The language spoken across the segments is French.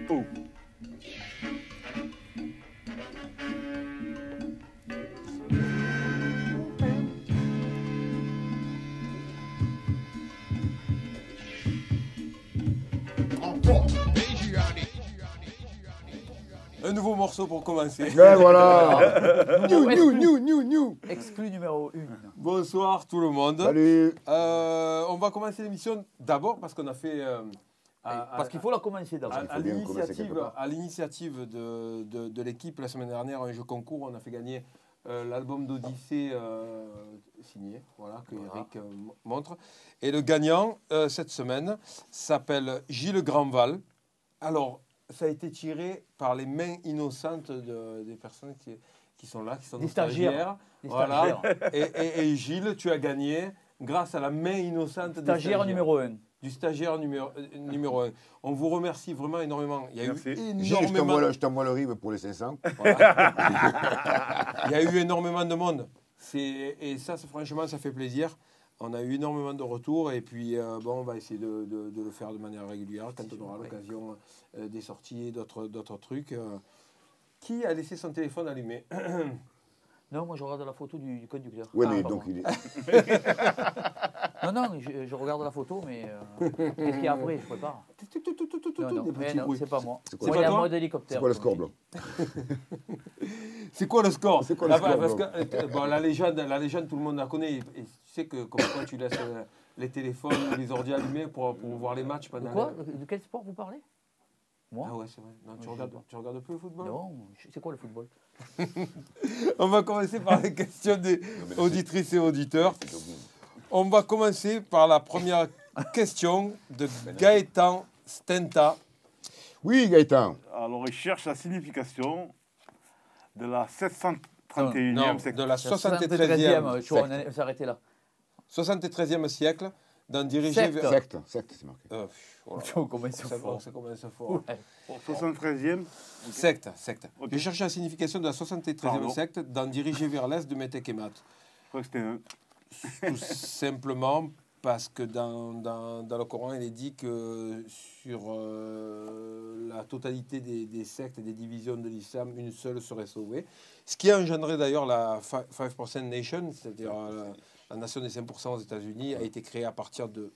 Oh. Un nouveau morceau pour commencer. Ouais, voilà. New. Exclu numéro 1. Bonsoir tout le monde. Salut. On va commencer l'émission d'abord parce qu'on a fait... Parce qu'il faut la commencer d'abord. Il faut bien commencer quelque part. À l'initiative de l'équipe la semaine dernière, un jeu concours, on a fait gagner l'album d'Odyssée signé, voilà, que Eric montre. Et le gagnant cette semaine s'appelle Gilles Grandval. Alors, ça a été tiré par les mains innocentes des personnes qui sont là, qui sont Des nos stagiaires. Voilà. Et Gilles, tu as gagné grâce à la main innocente des Stagiaire numéro 1. Du stagiaire numéro 1. On vous remercie vraiment énormément. Il y a Merci. eu Gilles, énormément... je t'envoie le RIB pour les 500. Voilà. Il y a eu énormément de monde. Et ça, franchement, ça fait plaisir. On a eu énormément de retours et puis bon, on va essayer de le faire de manière régulière quand on aura l'occasion des sorties et d'autres trucs. Qui a laissé son téléphone allumé? Non, moi je regarde la photo du conducteur. Oui, Ah, mais pardon. donc il est. Non, je regarde la photo, mais qu'est-ce qu'il y a après? Je ne sais pas. Non, Des mais petits non, bruits. c'est pas moi. C'est quoi Moi, il y a toi un mode hélicoptère. C'est quoi le score, blanc? C'est quoi le score? C'est quoi le score, Parce blanc que bon, la légende, tout le monde la connaît. Et tu sais que comme quoi tu laisses les téléphones ou les ordi allumés pour voir les matchs pendant. De quoi? De quel sport vous parlez? Moi? Ah ouais, c'est vrai. Non, Je tu regardes plus le football? Non, c'est quoi le football? On va commencer par les questions des auditrices et auditeurs. On va commencer par la première question de Gaëtan Stenta. Oui, Gaëtan. Alors, il cherche la signification de la Non, 731e section. de la 73e, Tu vois, on s'est arrêté là. 73e siècle, d'en diriger Secte. vers... Secte, c'est marqué. Voilà. Tu vois comment ils sont forts. Ça commence fort. Ouais. 73e. Secte. Ok. J'ai cherché la signification de la 73e Pardon. secte, d'en diriger vers l'est de Métékémat. Je crois que c'était un. Tout simplement parce que dans le Coran, il est dit que sur la totalité des sectes et des divisions de l'islam, une seule serait sauvée. Ce qui a engendré d'ailleurs la 5% Nation, c'est-à-dire la nation des 5% aux États-Unis, a été créée à partir de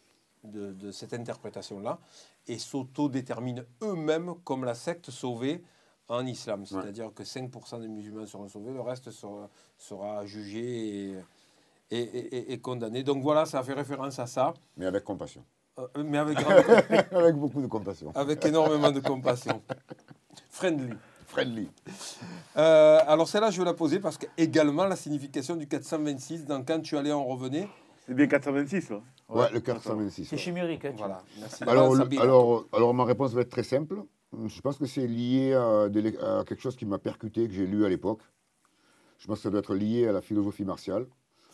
cette interprétation-là et s'auto-déterminent eux-mêmes comme la secte sauvée en islam. C'est-à-dire que 5% des musulmans seront sauvés, le reste sera jugé et condamné. Donc voilà, ça fait référence à ça. Mais avec compassion. Mais avec, Avec beaucoup de compassion. avec énormément de compassion. Friendly. Friendly. Alors celle-là, je vais la poser parce que également la signification du 426, dans quand tu allais en revenais. C'est bien 426, là. Ouais, le 426. C'est ouais. chimérique. Hein, Voilà. Merci. Alors, ma réponse va être très simple. Je pense que c'est lié à quelque chose qui m'a percuté, que j'ai lu à l'époque. Je pense que ça doit être lié à la philosophie martiale.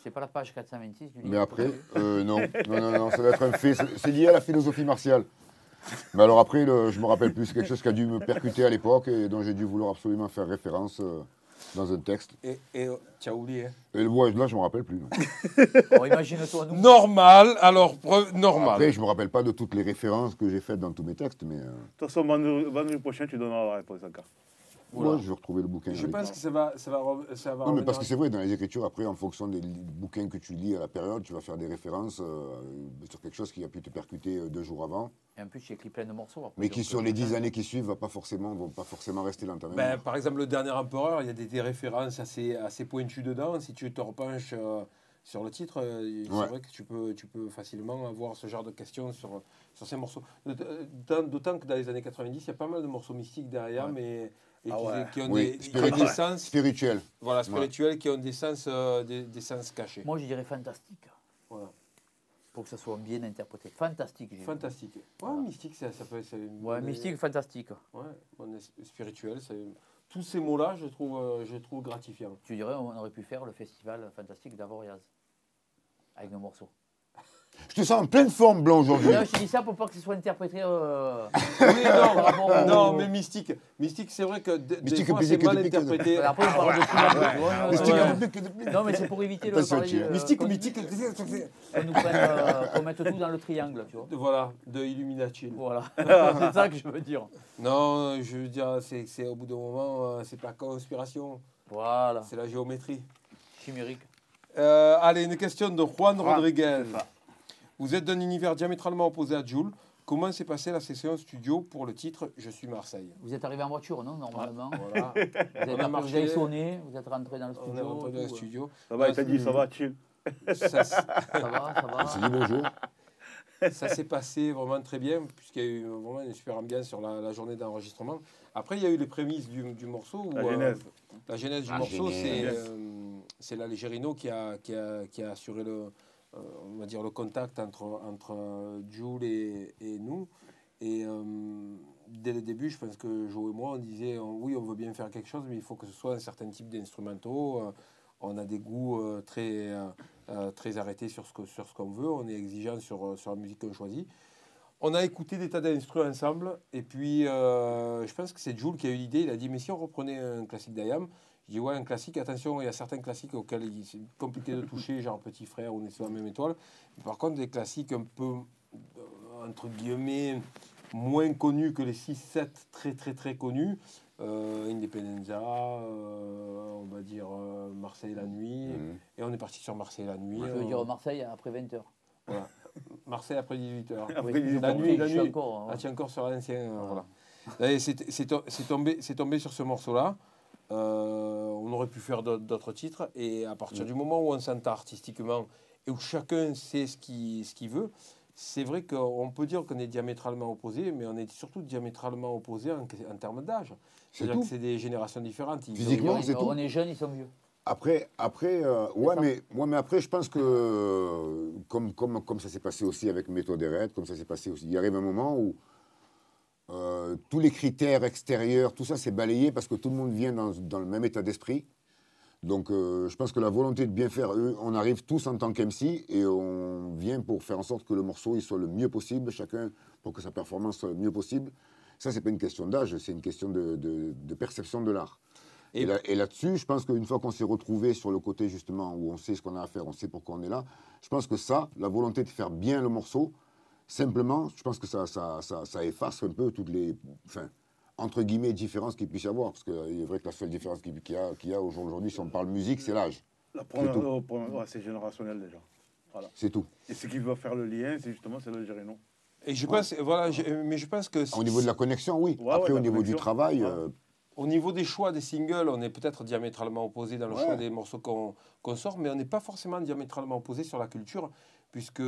C'est pas la page 426 du livre. Mais après, non, ça doit être un fait. C'est lié à la philosophie martiale. Mais alors après, je me rappelle plus. C'est quelque chose qui a dû me percuter à l'époque et dont j'ai dû vouloir absolument faire référence dans un texte. Et tu as oublié. Et ouais, là, je me rappelle plus. Bon, imagine-toi nous. Normal, alors normal. Après, je me rappelle pas de toutes les références que j'ai faites dans tous mes textes, mais De toute façon, vendredi prochain, tu donneras la réponse encore. Voilà. moi, je vais retrouver le bouquin. Je avec. pense que ça va Non, mais revenir. parce que c'est vrai, dans les écritures, après, en fonction des bouquins que tu lis à la période, tu vas faire des références sur quelque chose qui a pu te percuter 2 jours avant, Et en plus, j'ai écrit plein de morceaux. Après, mais qui, donc, sur les 10 années qui suivent, vont pas forcément rester dans ta mémoire. Ben, par exemple, le dernier empereur, il y a des références assez pointues dedans. Si tu te repenches sur le titre, c'est vrai que tu peux facilement avoir ce genre de questions sur ces morceaux. D'autant que dans les années 90, il y a pas mal de morceaux mystiques derrière, mais qui ont Oui, des sens spirituel. voilà, spirituels, qui ont des sens cachés. Moi, je dirais fantastique. Voilà. Pour que ça soit bien interprété. Fantastique. j'ai dit. Fantastique. Ouais, Voilà. mystique, ça peut être... Ouais, mystique, fantastique. Ouais, spirituel, tous ces mots-là, je trouve gratifiants. Tu dirais, on aurait pu faire le festival fantastique d'Avoriaz. Avec nos morceaux. Je te sens en pleine forme, Blanc, aujourd'hui. Non, je te dis ça pour pas que ce soit interprété. Oui, non, mais Mystique, c'est vrai que des Mystique, fois, c'est Mystique, mal Mystique. interprété. Après, on parle de triangle, tu vois. Mystique, Ouais. Non, mais c'est pour éviter le Attention, parler, tu es. Mystique, qu'on nous prenne, qu'on mette tout dans le triangle, tu vois. Voilà, de Illuminati. Voilà, c'est ça que je veux dire. Non, je veux dire, c'est au bout d'un moment, c'est pas conspiration, Voilà, c'est la géométrie. chimérique. Allez, une question de Juan Rodriguez. c'est ça. Vous êtes d'un univers diamétralement opposé à Jul. Comment s'est passée la session studio pour le titre Je suis Marseille? Vous êtes arrivé en voiture, non, normalement. Voilà. Vous avez sonné, vous êtes rentré dans le On est studio. rentré dans le tout, studio. Ça va, il t'a dit, ça va, chill. Ça, Ça va, ça va. On s'est dit bonjour. ça s'est passé vraiment très bien, puisqu'il y a eu vraiment une super ambiance sur la journée d'enregistrement. Après, il y a eu les prémices du morceau. Où, La genèse. la genèse du La morceau, genèse. c'est l'Algérino qui a assuré on va dire le contact entre Jul et nous. Et dès le début, je pense que Joe et moi, on disait oui, on veut bien faire quelque chose, mais il faut que ce soit un certain type d'instrumentaux. On a des goûts très arrêtés sur ce qu'on veut. On est exigeant sur la musique qu'on choisit. On a écouté des tas d'instruments ensemble. Et puis, je pense que c'est Jul qui a eu l'idée. Il a dit, mais si on reprenait un classique d'Ayam? Je dis, ouais, un classique. Attention, il y a certains classiques auxquels c'est compliqué de toucher, genre Petit Frère ou On est sur la même étoile. Par contre, des classiques un peu, entre guillemets, moins connus que les 6-7 très, très, très connus. Independenza, on va dire Marseille la nuit. Et on est parti sur Marseille la nuit. Je veux dire Marseille après 20h. Voilà. Marseille après 18h. Après Oui, 18h. La nuit, je suis encore. Ah, tu es encore sur l'ancien. Voilà. Et c'est tombé sur ce morceau-là. On aurait pu faire d'autres titres. Et à partir du moment où on s'entend artistiquement et où chacun sait ce qu'il veut, c'est vrai qu'on peut dire qu'on est diamétralement opposés, mais on est surtout diamétralement opposés en termes d'âge. C'est-à-dire que c'est des générations différentes. Physiquement, c'est tout. On est jeunes, ils sont vieux. Après, mais après, je pense que comme ça s'est passé aussi avec Méthode et Red, comme ça s'est passé aussi, il arrive un moment où tous les critères extérieurs, tout ça c'est balayé parce que tout le monde vient dans le même état d'esprit. Donc je pense que la volonté de bien faire, on arrive tous en tant qu'MC et on vient pour faire en sorte que le morceau il soit le mieux possible, chacun pour que sa performance soit le mieux possible. Ça, c'est pas une question d'âge, c'est une question de perception de l'art. Et là-dessus, je pense qu'une fois qu'on s'est retrouvé sur le côté justement où on sait ce qu'on a à faire, on sait pourquoi on est là, je pense que ça, la volonté de faire bien le morceau, simplement, je pense que ça efface un peu toutes les, enfin, entre guillemets, différences qu'il puisse y avoir. Parce qu'il est vrai que la seule différence qu'il y a aujourd'hui, si on parle musique, c'est l'âge. La première, c'est générationnel déjà. Voilà. C'est tout. Et ce qui va faire le lien, c'est justement l'Algérino. Et je pense, voilà, mais je pense que... Au niveau de la connexion, oui. Ouais, Après, ouais, au niveau du travail... Au niveau des choix des singles, on est peut-être diamétralement opposés dans le choix des morceaux qu'on sort, mais on n'est pas forcément diamétralement opposés sur la culture, puisque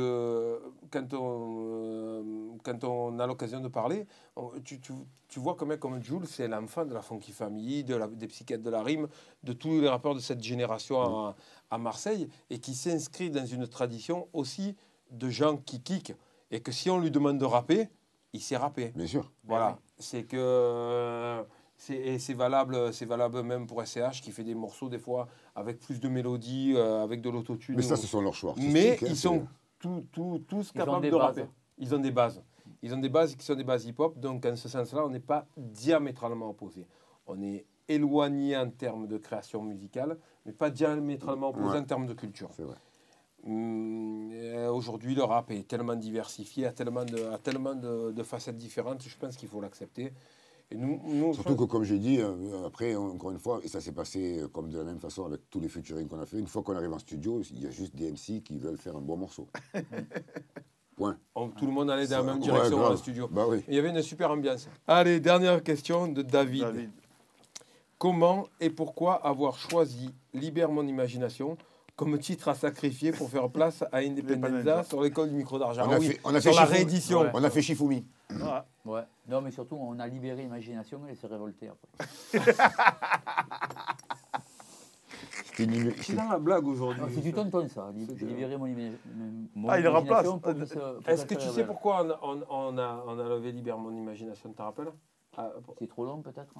quand on a l'occasion de parler, tu vois qu'un mec comme Jul, c'est l'enfant de la Funky Family, des psychiatres de la rime, de tous les rappeurs de cette génération à Marseille, et qui s'inscrit dans une tradition aussi de gens qui kickent, et que si on lui demande de rapper, il sait rapper. Bien sûr. Voilà, c'est que... c'est valable même pour SCH qui fait des morceaux des fois avec plus de mélodie, avec de l'autotune. Mais ça, ce sont leurs choix. Mais ils sont tous capables de rapper. Ils ont des bases. Ils ont des bases qui sont des bases hip-hop. Donc, en ce sens-là, on n'est pas diamétralement opposés. On est éloignés en termes de création musicale, mais pas diamétralement opposés en termes de culture. C'est vrai. Aujourd'hui, le rap est tellement diversifié, a tellement de facettes différentes, je pense qu'il faut l'accepter. Et nous, surtout que, comme j'ai dit, après, encore une fois, et ça s'est passé comme de la même façon avec tous les featuring qu'on a fait, une fois qu'on arrive en studio, il y a juste des MC qui veulent faire un bon morceau. Point. Tout le monde allait dans la même direction dans le studio. Bah oui. Il y avait une super ambiance. Allez, dernière question de David. Comment et pourquoi avoir choisi Libère mon imagination comme titre à sacrifier pour faire place à Independenza sur l'école du micro d'argent? On a sur fait la Shifumi. réédition. Ouais. On a fait Shifumi. Ouais. Non, mais surtout, on a libéré l'imagination et elle s'est révoltée après. C'est dans la blague aujourd'hui. C'est du tonton, ça. Libérer mon il le imagination. remplace. Est-ce que tu sais pourquoi on a levé Libère mon imagination, tu te rappelles? C'est trop long, peut-être.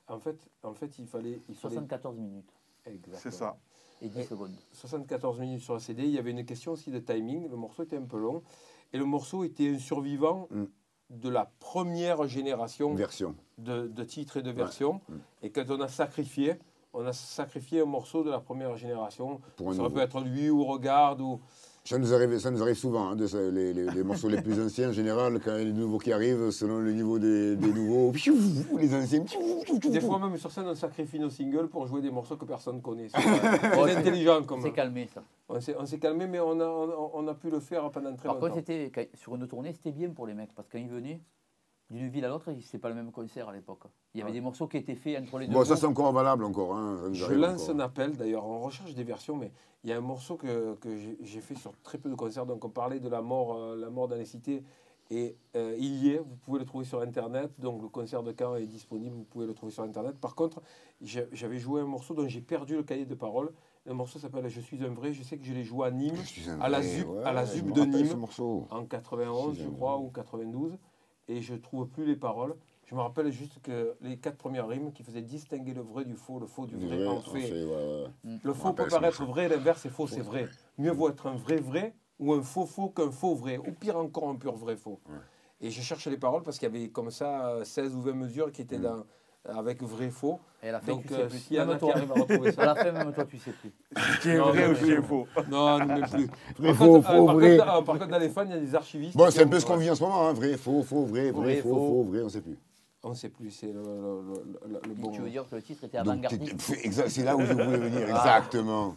En fait, il fallait 74 minutes. Exactement. C'est ça. Et 10 secondes. 74 minutes sur la CD. Il y avait une question aussi de timing. Le morceau était un peu long. Et le morceau était un survivant de la première génération Version. de titres et de versions. Ouais. Et quand on a sacrifié un morceau de la première génération. Pour un Ça nouveau. peut être lui ou Regarde ou... Ça nous arrive souvent, hein, les morceaux les plus anciens en général, quand il y a les nouveaux qui arrivent, selon le niveau des nouveaux, les anciens. Des fois même sur scène on sacrifie nos singles pour jouer des morceaux que personne connaît. C'est intelligent comme... C'est calmé ça. On s'est calmé mais on a pu le faire pendant très Par longtemps. contre, sur une tournée, c'était bien pour les mecs parce que quand ils venaient d'une ville à l'autre, c'était pas le même concert à l'époque. Il y avait des morceaux qui étaient faits entre les deux. Bon, ça groupes. c'est encore valable encore. Hein, ça nous Je arrive lance encore. un appel, d'ailleurs, on recherche des versions, mais il y a un morceau que j'ai fait sur très peu de concerts. Donc, on parlait de la mort dans les cités, et il y est, vous pouvez le trouver sur Internet. Donc, le concert de Caen est disponible, vous pouvez le trouver sur Internet. Par contre, j'avais joué un morceau dont j'ai perdu le cahier de paroles. Le morceau s'appelle Je suis un vrai. Je sais que je l'ai joué à Nîmes, à la ZUB de Nîmes, en 91, je crois, ou 92. Et je ne trouve plus les paroles. Je me rappelle juste que les 4 premières rimes qui faisaient distinguer le vrai du faux, le faux du vrai, en fait. Le faux peut paraître vrai, l'inverse est faux, c'est vrai. Mieux vaut être un vrai vrai ou un faux faux qu'un faux vrai, ou pire encore un pur vrai faux. Ouais. Et je cherche les paroles parce qu'il y avait comme ça 16 ou 20 mesures qui étaient avec vrai faux. Et à la fin, Donc tu sais plus. s'il y en a Même qui toi, arrivent à retrouver à ça. la fin, même toi, tu sais plus. Qui est Non, vrai non, ou qui est faux. Non, non, même plus. Vrai, Par contre, faux, vrai. par contre, dans les fans, il y a des archivistes. Bon, qui c'est un ont- peu ce qu'on vit en ce moment, hein, vrai, faux, vrai, faux, vrai, on ne sait plus. On ne sait plus, c'est le bon. Tu veux dire que le titre était Donc, avant-gardiste. c'est là où je voulais venir, exactement.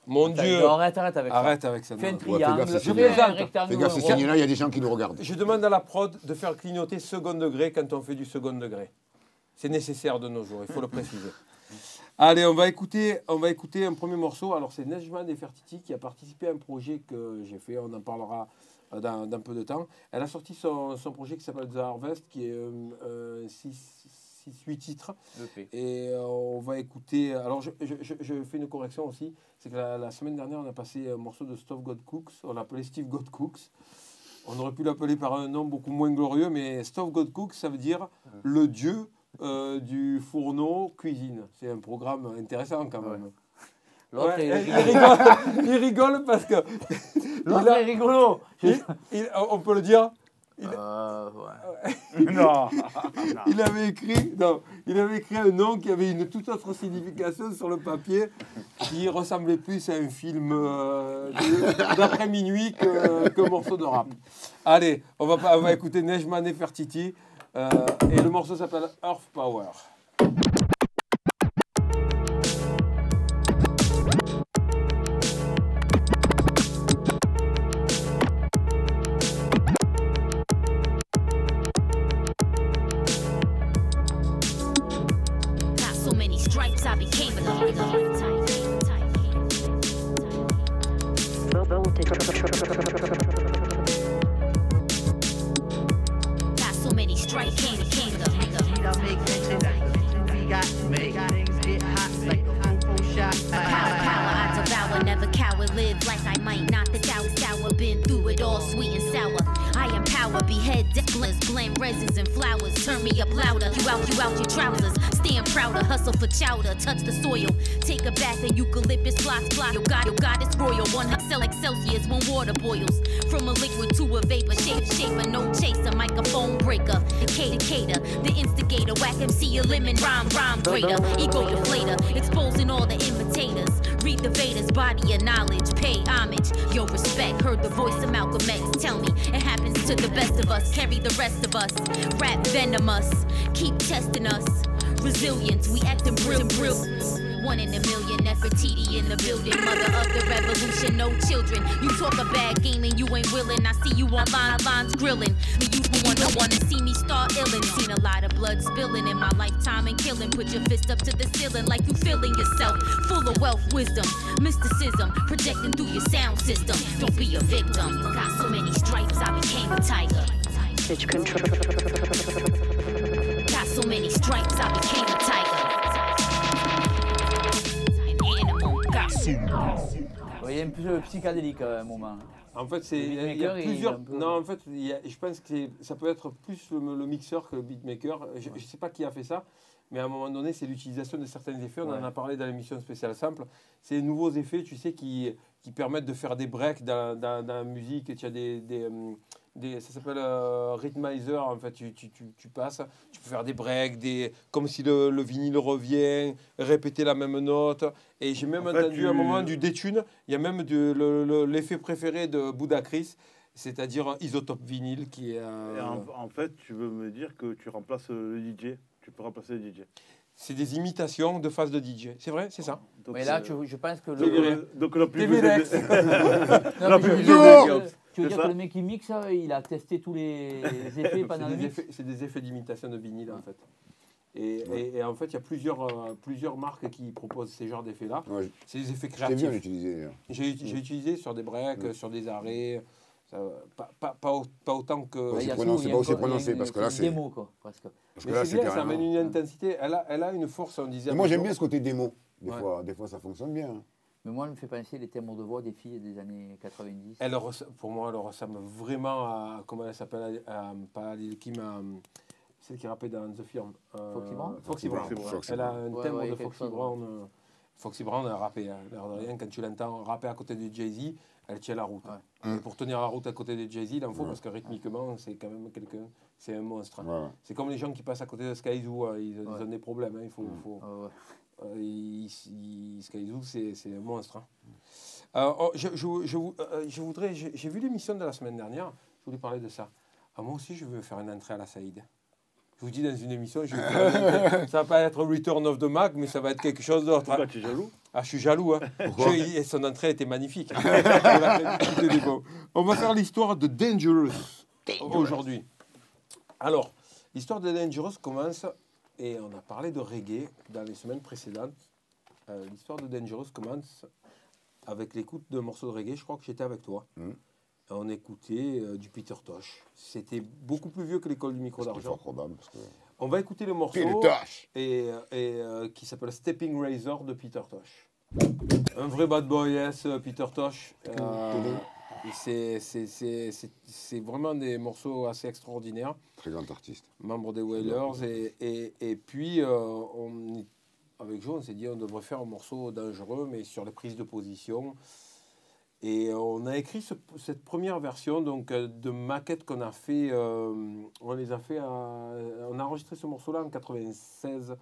Mon Attends, Dieu. non, arrête avec ça. Arrête avec ça. Fais un non. fais gaffe, triangle, c'est fais un plaisante. rectangle. Fais gaffe, ces rond. signes-là, il y a des gens qui nous regardent. Je demande à la prod de faire clignoter second degré quand on fait du second degré. C'est nécessaire de nos jours, il faut le préciser. Allez, on va écouter un premier morceau. Alors, c'est Nejma Nefertiti qui a participé à un projet que j'ai fait. On en parlera dans peu de temps. Elle a sorti son projet qui s'appelle The Harvest, qui est 6-8 titres. EP. Et on va écouter. Alors, je fais une correction aussi. C'est que la semaine dernière, on a passé un morceau de Steve God Cooks. On l'a appelé Steve God Cooks. On aurait pu l'appeler par un nom beaucoup moins glorieux, mais Steve God Cooks, ça veut dire le dieu du fourneau cuisine. C'est un programme intéressant quand même. L'autre Ouais, est il rigole parce que. L'autre est rigolo. On peut le dire. Ouais. Non. Il avait écrit un nom qui avait une toute autre signification sur le papier, qui ressemblait plus à un film d'après minuit qu'un morceau de rap. Allez, on va écouter Nejma Nefertiti et le morceau s'appelle Earth Power. Got so many stripes, I became got so many stripes, came the kingdom. I make mention we got make things get hot like a full shot. Power, power, I devour, never cower, live like I might not the sour, been through it all, sweet and sour. I am power, behead, blend resins and flowers, turn me up louder, you out your trousers, stand prouder, hustle for chowder, touch the soil, take a bath in eucalyptus, flocks, your God is royal, one cell like Celsius, when water boils, from a liquid to a vapor, shaper, no chaser, microphone breaker, Decatur, the instigator, whack MC, a lemon, rhyme breaker, ego deflator, exposing all the imitators, read the Vedas, body of knowledge, pay homage, yo respect, heard the voice of Malcolm X, tell me, it happens to the best of us, carry the rest of us, rap venomous, keep testing us, resilience, we acting real. 1 in a million, Nefertiti in the building, mother of the revolution, no children. You talk a bad game and you ain't willing. I see you on lines grilling. Me, you wanna see me start illin'. Seen a lot of blood spilling in my lifetime and killing. Put your fist up to the ceiling like you feeling yourself. Full of wealth, wisdom, mysticism, projecting through your sound system. Don't be a victim. Got so many stripes, I became a tiger. Got so many stripes, I became a tiger. An animal, got so Il y a un peu psychédélique à un moment. En fait, il y a beatmaker, il est plusieurs. un peu- Non, en fait, je pense que ça peut être plus le mixeur que le beatmaker. Je ne sais pas qui a fait ça, mais à un moment donné, c'est l'utilisation de certains effets. On en a parlé dans l'émission spéciale Sample. C'est les nouveaux effets, tu sais, qui permettent de faire des breaks dans la musique. Et tu as ça s'appelle Rhythmizer. En fait, tu passes, tu peux faire des breaks, comme si le vinyle revient, répéter la même note. Et j'ai même entendu à un moment du détune. Il y a même l'effet préféré de Buddha Chris, c'est-à-dire un isotope vinyle qui est. Et en fait, tu veux me dire que tu remplaces le DJ. Tu peux remplacer le DJ. C'est des imitations de phases de DJ. C'est vrai, c'est ça. Donc, Mais là, je pense que donc la plus TV Rex. La tu veux plus dire C'est que ça. le mec qui mixe, il a testé tous les effets pendant le mix. C'est des effets d'imitation de vinyle en fait. Et en fait, il y a plusieurs marques qui proposent ces genres d'effets-là. Ouais, C'est des effets j'ai bien créatifs. utilisé. J'ai utilisé sur des breaks, sur des arrêts. Pas autant que. Ouais, Il y a c'est tout, prononcé, il y a pas aussi encore- prononcé, il y a une- parce que là, une c'est- démo, quoi, presque. Parce que Mais là, c'est bien, ça carrément- amène une intensité. Elle a une force, on disait. Et moi, j'aime avant. bien ce côté démo. Ouais. Des fois, ça fonctionne bien. Mais moi, elle me fait penser les thèmes de voix des filles des années 90. Pour moi, elle ressemble vraiment à. Comment elle s'appelle pas Lil Kim, celle qui rappait dans The Firm. Foxy Brown Foxy Brown. Foxy Elle a Brown. un Ouais, thème ouais, de quelque Foxy chose, Brown. Foxy Brown a rappé, hein, l'air de rien. Quand tu l'entends rapper à côté de Jay-Z, elle tient la route. Ouais. Et pour tenir la route à côté de Jay-Z, il en faut parce que rythmiquement, c'est quand même quelqu'un. C'est un monstre. Hein. Ouais. C'est comme les gens qui passent à côté de Skyzoo, ils ont des problèmes. Hein, il faut, Ah ouais. Skyzoo, c'est un monstre. Hein. Je voudrais. J'ai vu l'émission de la semaine dernière. Je voulais parler de ça. Moi aussi, je veux faire une entrée à la Saïd. Je vous dis dans une émission, je vais faire ça va pas être Return of the Mac, mais ça va être quelque chose d'autre. Pourquoi tu es jaloux? Ah, je suis jaloux. Hein. Et son entrée était magnifique. C'était bon. On va faire l'histoire de Dangerous aujourd'hui. Alors, l'histoire de Dangerous commence, et on a parlé de reggae dans les semaines précédentes. L'histoire de Dangerous commence avec l'écoute d'un morceau de reggae. Je crois que j'étais avec toi. On écoutait du Peter Tosh. C'était beaucoup plus vieux que l'école du micro C'est d'argent. fort probable. Parce que... On va écouter le morceau Peter Tosh. qui s'appelle Stepping Razor de Peter Tosh. Un vrai bad boy, yes, Peter Tosh. C'est vraiment des morceaux assez extraordinaires. Très grand artiste. Membre des Wailers. Et puis, avec Joe, on s'est dit on devrait faire un morceau dangereux, mais sur les prises de position. Et on a écrit cette première version donc, de maquettes qu'on a fait. On les a fait. On a enregistré ce morceau-là en 96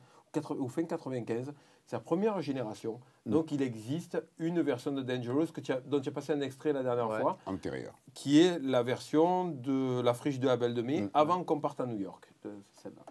ou fin 95. C'est la première génération. Donc il existe une version de Dangerous dont tu as passé un extrait la dernière fois, Antérieur. qui est la version de la friche de Abel de Mai avant qu'on parte à New York. Celle-là.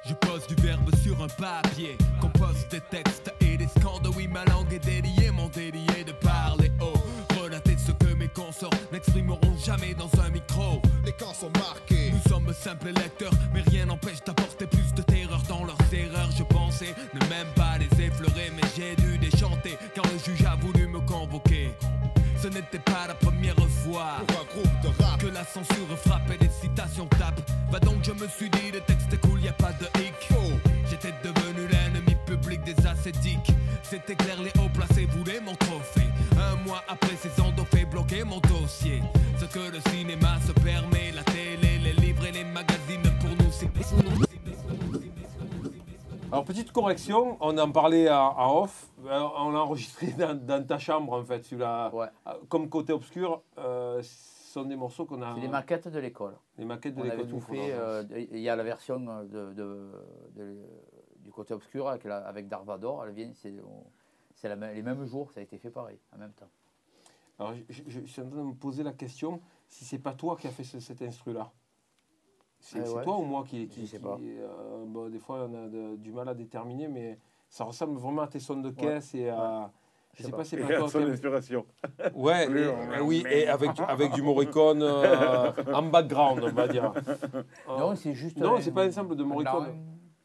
Je pose du verbe sur un papier, compose des textes et des scandes. Oui, ma langue est déliée, mon délié de parler haut. Relater ce que mes consorts n'exprimeront jamais dans un micro. Les camps sont marqués. Nous sommes simples lecteurs, mais rien n'empêche d'apporter plus de terreur dans leurs erreurs. Je pensais ne même pas les effleurer, mais j'ai dû déchanter quand le juge a voulu me convoquer. Ce n'était pas la première fois Pour un groupe de rap. que la censure frappe et les citations tapent. Bah donc je me suis dit, le texte est cool, y a pas de hic. J'étais devenu l'ennemi public des ascétiques. C'était clair, les hauts placés voulaient mon trophée. Un mois après, ces endophées bloquaient mon dossier. Ce que le cinéma se permet, la télé, les livres et les magazines, pour nous c'est... Alors, petite correction, on en parlait en off, on l'a enregistré dans ta chambre en fait, Ouais. comme côté obscur, ce sont des morceaux qu'on a... C'est des maquettes de l'école. Les maquettes de On avait l'école tout du fait. Fondant. Il y a la version du côté obscur avec Darvador. Elle vient, c'est les mêmes jours, ça a été fait pareil, en même temps. Alors, je suis en train de me poser la question, si c'est pas toi qui as fait cet instru-là. C'est ouais. toi ou moi qui Je sais pas. bon, des fois, on a du mal à déterminer, mais ça ressemble vraiment à tes sons de caisse et à. Je sais pas, c'est pas toi. Son inspiration. Ouais, oui, et avec du Morricone en background, on va dire. Non, c'est juste. Non, c'est pas un sample de Morricone.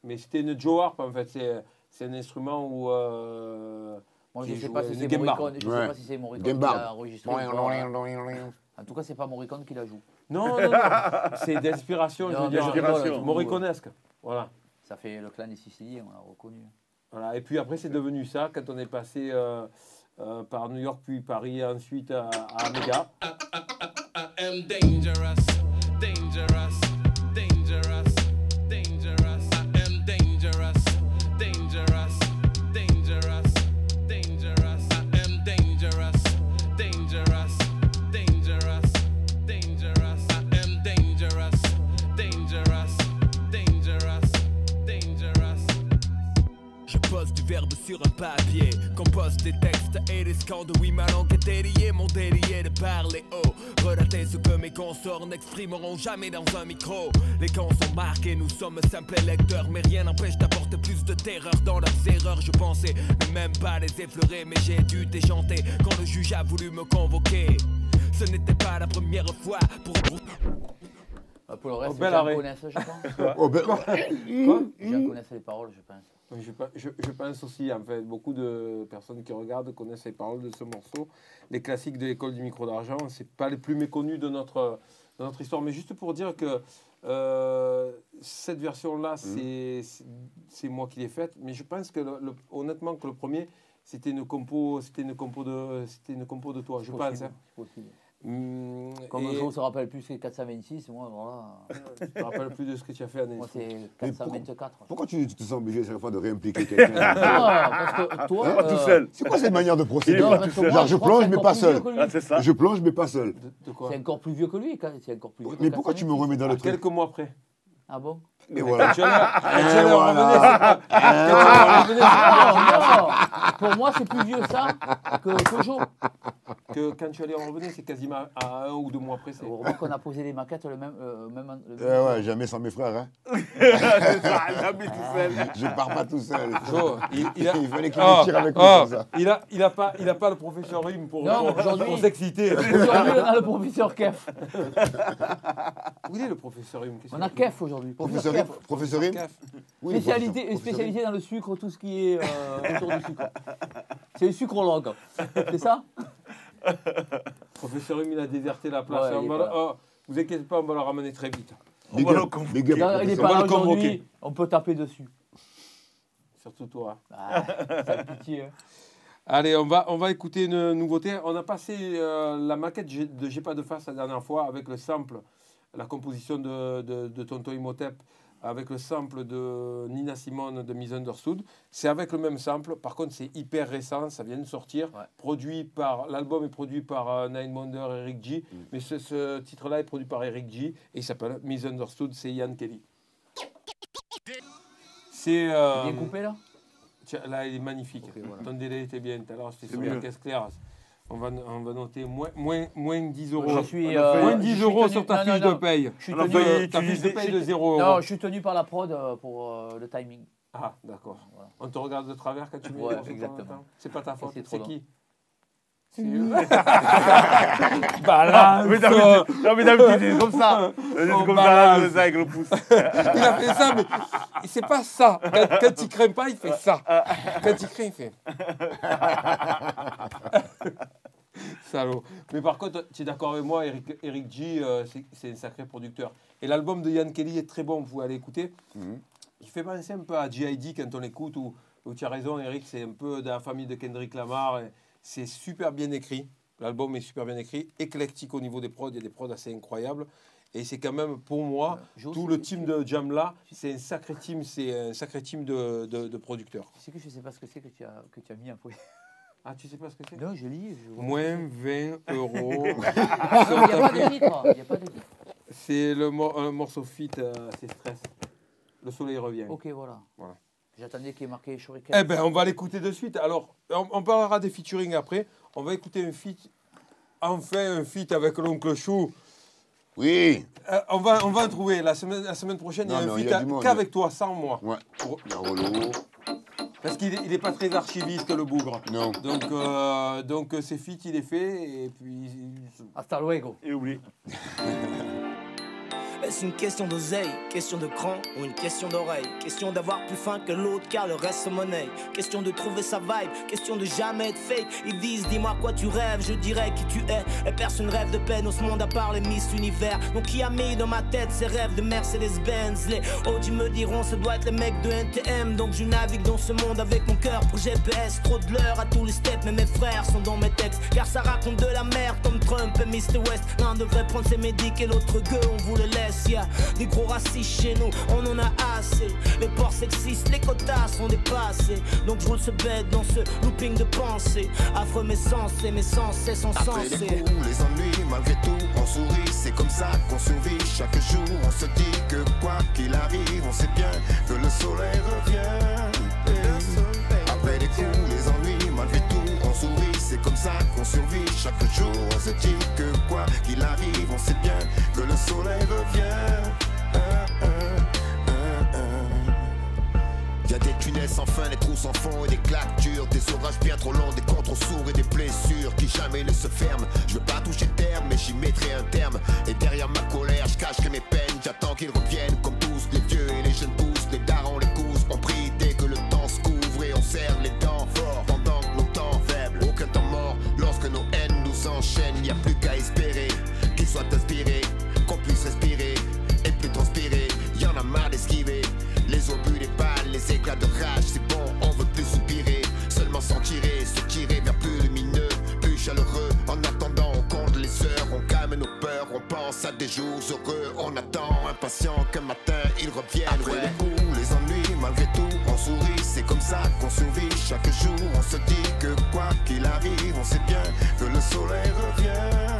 Mais c'était une Joe Harp, en fait. C'est un instrument où. Moi, qui je sais jouait pas si une c'est Gembar. Morricone. Je sais pas si c'est Morricone qui Gembar. l'a enregistré. ou pas. En tout cas, c'est pas Morricone qui la joue. Non. C'est d'inspiration, je Non, veux dire. d'inspiration. Morriconesque. Voilà. Ça fait le clan des Siciliens, on l'a reconnu. Voilà. Et puis après, c'est devenu ça quand on est passé par New York, puis Paris, et ensuite à Mega. I am dangerous, dangerous, dangerous, dangerous. I am dangerous, dangerous, dangerous, dangerous. I am dangerous, dangerous, dangerous, dangerous. I am dangerous, dangerous, dangerous, dangerous. Je pose du verbe sur un papier, compose des textes et des scandes. Oui, ma langue est déliée, mon délit est de parler haut. Relater ce que mes consorts n'exprimeront jamais dans un micro. Les camps sont marqués, nous sommes simples lecteurs, mais rien n'empêche d'apporter plus de terreur dans leurs erreurs. Je pensais ne même pas les effleurer, mais j'ai dû déchanter quand le juge a voulu me convoquer. Ce n'était pas la première fois pour... Pour le reste, bel les gens arrêt. connaissent, je pense. Oh, ben, Les gens connaissent les paroles, je pense. Oui, je pense aussi, en fait, beaucoup de personnes qui regardent connaissent les paroles de ce morceau. Les classiques de l'école du micro d'argent, c'est pas les plus méconnus de notre histoire. Mais juste pour dire que cette version-là, c'est moi qui l'ai faite. Mais je pense que, honnêtement, que le premier, c'était une compo de toi, je pense. Hein. C'est possible. Comme Comme je ne se rappelle plus c'est 426, moi, voilà. je ne me rappelle plus de ce que tu as fait, Année. Moi, c'est Mais 424. pourquoi tu te sens obligé chaque fois de réimpliquer quelqu'un? Ah, parce que toi. Pas tout seul. C'est quoi cette manière de procéder? Non, parce que moi, Genre, je crois que plonge, c'est mais encore pas plus seul. vieux que lui. Ah, c'est ça. Je plonge, mais pas seul. De quoi? C'est encore plus vieux que lui, c'est encore plus vieux que Mais pourquoi tu me 426. remets dans le truc? Quelques mois après. Ah bon? Et voilà. Tu allais voilà. revenir, c'est Non, pour moi, c'est plus vieux ça que Joe. que quand tu allais en revenir, c'est quasiment à 1 ou 2 mois après. C'est... Heureusement qu'on a posé les maquettes le même. Ouais, jamais sans mes frères. Hein. C'est ça, jamais tout seul. Je pars pas tout seul. Joe, il a... Il fallait qu'il me tire avec lui comme ça. Il a pas le professeur Rim pour Non, aujourd'hui- s'exciter. Aujourd'hui, on a le professeur Kef. Où il est le professeur Rim? On a Kef aujourd'hui. Professeur Kef. Professeur Rim? Caf. Oui, le Spécialité, professeur spécialité dans le sucre, tout ce qui est autour du sucre. C'est le sucrologue. C'est ça? Professeur Rim, il a déserté la place. Ouais, il est On va pas le- oh, vous inquiétez pas, on va le ramener très vite. Big va le up, convoquer. big up, Non, il n'est professeur. pas va là le convoquer. aujourd'hui. On peut taper dessus. Surtout toi. Ah, ça fait pitié. Hein. Allez, on va écouter une nouveauté. On a passé la maquette de J'ai pas de face la dernière fois avec le sample, la composition de Tonton Imhotep, avec le sample de Nina Simone de Misunderstood. C'est avec le même sample. Par contre, c'est hyper récent, ça vient de sortir. Ouais. L'album est produit par Nine Wonder et Eric G. Mais ce titre-là est produit par Eric G. Et il s'appelle Misunderstood, c'est Ian Kelly. C'est... Bien coupé là? Tiens, là, il est magnifique. Ok, voilà. Ton délai était bien. Tout à l'heure, c'était sur mieux. la caisse claire. On va noter moins 10 euros. Je suis, moins je 10 suis euros tenu- sur ta non, fiche non, de non. paye. Je suis On a tenu, failli Ta fiche de paye de 0 non, euros. je suis tenu par la prod pour le timing. Ah, d'accord. Voilà. On te regarde de travers quand tu mets Ouais, les morceaux de temps en exactement. temps. C'est pas ta faute. c'est trop C'est long. qui? C'est Balance. Mais d'habitude, c'est comme ça. C'est On comme ça, là, balance. ça, avec le pouce. Il a fait ça, mais c'est pas ça. Quand il craint pas, il fait ça. Quand il craint, il fait. Salaud. Mais par contre, tu es d'accord avec moi, Eric G, c'est un sacré producteur. Et l'album de Ian Kelly est très bon, vous pouvez aller écouter. Il fait penser un peu à G.I.D. quand on l'écoute, où tu as raison, Eric, c'est un peu de la famille de Kendrick Lamar. C'est super bien écrit. L'album est super bien écrit, éclectique au niveau des prods, il y a des prods assez incroyables. Et c'est quand même, pour moi, tout le team de Jamla, c'est un sacré team, de producteurs. Tu sais que je sais pas ce que c'est que tu as mis après. Ah, tu sais pas ce que c'est? Non, je lis. Moins 20 euros. Il n'y a pas de titre. Il y a pas de titre. C'est un morceau fit, c'est Stress. Le soleil revient. Ok, voilà. Voilà. J'attendais qu'il y ait marqué Shuriken. Eh ben, on va l'écouter de suite. Alors, on parlera des featuring après. On va écouter un feat, enfin un feat avec l'oncle Chou. Oui. On va en trouver. La semaine prochaine, Non, il y a non, un il y a feat du monde. qu'avec toi, sans moi. Ouais. Pour- Il y a Rollo. Parce qu'il n'est pas très archiviste, le bougre. Non. Donc c'est feat, il est fait. Et puis. Hasta luego. Et oublie. Est-ce une question d'oseille, question de cran ou une question d'oreille? Question d'avoir plus faim que l'autre car le reste se monnaie. Question de trouver sa vibe, question de jamais être fake. Ils disent dis-moi quoi tu rêves, je dirais qui tu es. Et personne rêve de peine au ce monde à part les Miss Univers. Donc qui a mis dans ma tête ces rêves de Mercedes-Benz? Les Audi me diront ça doit être les mecs de NTM. Donc je navigue dans ce monde avec mon cœur pour GPS. Trop de l'heure à tous les steps mais mes frères sont dans mes textes. Car ça raconte de la merde comme Trump et Mr. West. L'un devrait prendre ses médics et l'autre gueux on vous le laisse. Y'a des gros racistes chez nous, on en a assez. Les ports sexistes, les quotas sont dépassés. Donc je roule ce bête dans ce looping de pensée. Affreux mes sens sont Après les sensés. coups, les ennuis, malgré tout, on sourit. C'est comme ça qu'on survit chaque jour. On se dit que quoi qu'il arrive, on sait bien que le soleil revient. Après les coups, les ennuis, malgré tout, on sourit. C'est comme ça qu'on survit chaque jour. On se dit que quoi qu'il arrive, on sait bien que le soleil revient. Y'a des tunnels sans fin, des trous sans fond et des claques dures. Des orages bien trop longs, des contres sourds et des blessures qui jamais ne se ferment. Je veux pas toucher terre, mais j'y mettrai un terme. Et derrière ma colère, je cacherai mes peines. J'attends qu'ils reviennent comme tous les vieux et les jeunes poussent. Les darons, les cousses, on prie dès que le temps se couvre. Et on serre les dents fort pendant que nos temps faibles. Aucun temps mort lorsque nos haines nous enchaînent. Y a plus qu'à espérer qu'ils soient inspirés, qu'on puisse respirer et plus transpirer. Y'en a marre d'esquiver les obus, les balles, les éclats de rage. C'est bon, on veut plus soupirer, seulement s'en tirer, se tirer vers plus lumineux, plus chaleureux. En attendant, on compte les heures, on calme nos peurs, on pense à des jours heureux. On attend, impatient qu'un matin ils reviennent. Après les coups, les ennuis, malgré tout, on sourit. C'est comme ça qu'on survit chaque jour. On se dit que quoi qu'il arrive, on sait bien que le soleil revient.